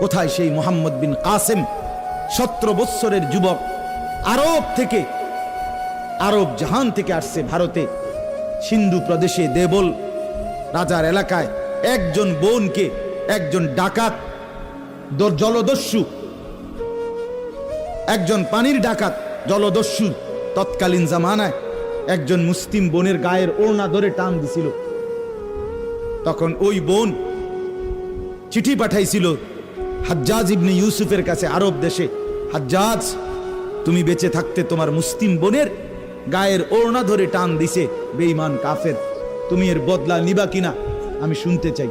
কোথায় সেই মোহাম্মদ বিন কাসেম 17 বৎসরের যুবক, আরব থেকে, আরব জাহান থেকে আসছে ভারতে, সিন্ধু প্রদেশে দেবল রাজার এলাকায় একজন বোনকে একজন ডাকাত, জলদস্যু, একজন পানির ডাকাত জলদস্যু তৎকালীন জামানায় একজন মুসলিম বোনের গায়ের ওড়না ধরে টান দিছিল। তখন ওই বোন চিঠি পাঠাইছিল হাজ্জাজ ইবনে ইউসুফের কাছে আরব দেশে, হাজ্জাজ, তুমি বেঁচে থাকতে তোমার মুসলিম বোনের গায়ের ওড়না ধরে টান দিছে বেঈমান কাফের, তুমি এর বদলা নিবা কিনা আমি শুনতে চাই।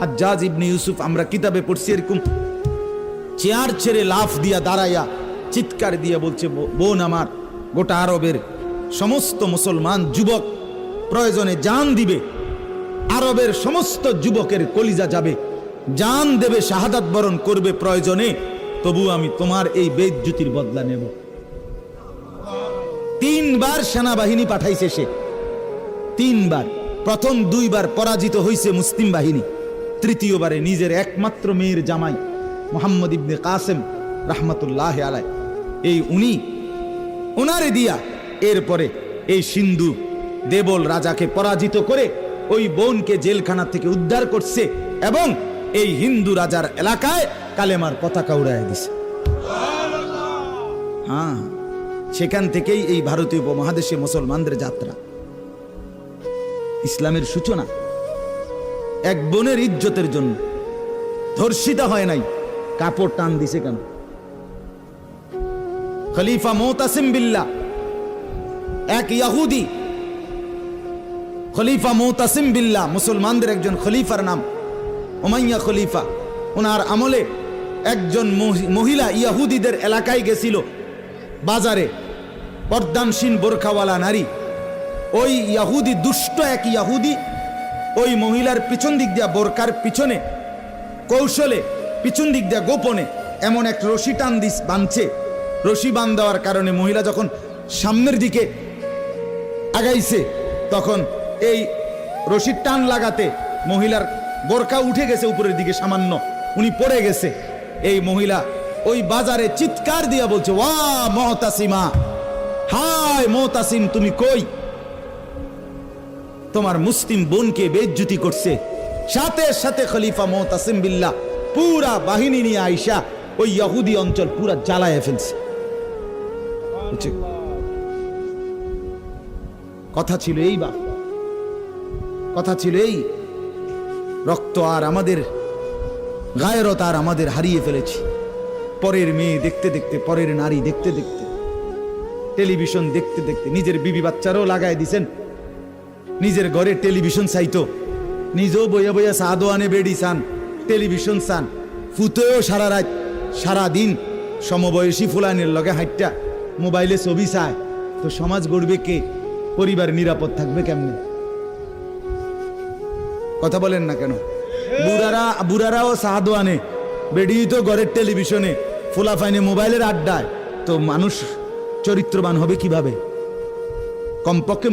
হাজ্জাজ ইবনে ইউসুফ, আমরা কিতাবে পড়ছি, এরকম চেয়ার ছেড়ে লাফ দিয়া দাঁড়াইয়া চিৎকার দিয়া বলছে, বোন আমার, গোটা আরবের সমস্ত মুসলমান যুবক প্রয়োজনে জান দিবে, আরবের সমস্ত যুবকের কলিজা যাবে, জান দেবে, শাহাদাত বরণ করবে প্রয়োজনে, তবু আমি তোমার এই বেইজ্জতির বদলা নেব। 3 বার সেনাবাহিনী পাঠাইছে সে, 3 বার। প্রথম 2 বার পরাজিত হয়েছে মুসলিম বাহিনী, তৃতীয়বারে নিজের একমাত্র মেয়ের জামাই মোহাম্মদ ইবনে কাসেম রাহমাতুল্লাহ আলাইহি, এই উনারে দিয়া এরপরে এই সিন্ধু দেবল রাজাকে পরাজিত করে ওই বোনকে জেলখানা থেকে উদ্ধার করছে এবং এই হিন্দু রাজার এলাকায় কালেমার পতাকা উড়াইয়া দিছে। হ্যাঁ, সেখান থেকেই এই ভারতীয় উপমহাদেশে মুসলমানদের যাত্রা, ইসলামের সূচনা। এক বোনের ইজ্জতের জন্য ধর্ষিতা হয় নাই, কাপড় টান দিছে কেন? খলিফা মুতাসিম বিল্লাহ, এক ইহুদি খলিফা মুতাসিম বিল্লাহ, মুসলমানদের একজন খলিফার নাম উমাইয়া খলিফা। ওনার আমলে একজন মহিলা ইহুদিদের এলাকায় গেছিল, বাজারে, পর্দানসীন বোরখাওয়ালা নারী। ওই ইহুদি, দুষ্ট এক ইহুদি, ওই মহিলার পিছন দিক দিয়া, বোরকার পিছনে কৌশলে পিছন দিক দিয়া গোপনে এমন এক রশি টান দিস বাঁধছে। রশি বান দেওয়ার কারণে মহিলা যখন সামনের দিকে আগাইছে, তখন এই রশির টান লাগাতে মহিলার বোরকা উঠে গেছে উপরের দিকে সামান্য, উনি পড়ে গেছে। এই মহিলা ওই বাজারে চিৎকার দিয়া বলছে, ওয়া মুতাসিমা, হায় মুতাসিম, তুমি কই? তোমার মুসলিম বোনকে বেইজ্জতি করছে। সাথে সাথে খলিফা মুতাসিম বিল্লাহ পুরা বাহিনী নিয়ে আইসা ওই ইহুদি অঞ্চল পুরা জ্বালায় ফেলছে। কথা ছিল এই, বাপ, কথা ছিল এই, রক্ত আর আমাদের গায়রত আর আমাদের হারিয়ে ফেলেছি। পরের মেয়ে দেখতে দেখতে, পরের নারী দেখতে দেখতে, টেলিভিশন দেখতে দেখতে, নিজের বিবি বাচ্চারও লাগাই দিছেন, নিজের ঘরে টেলিভিশন চাইতো, নিজেও বইয়া বইয়া সাদো আনে বেড়ি চান, টেলিভিশন চান, ফুতেও সারা রাত সারা দিন সমবয়সী ফুলানের লগে হাইটটা মোবাইলে ছবি চায়, তো সমাজ গড়বে কে? পরিবার নিরাপদ থাকবে কেমনে? কথা বলেন না কেন? বুড়ারাও সাদো আনে, বেড়ি তো ঘরের টেলিভিশনে, ফুলা ফাইনে মোবাইলের আড্ডায়, তো মানুষ চরিত্রবান হবে কিভাবে? কমপক্ষে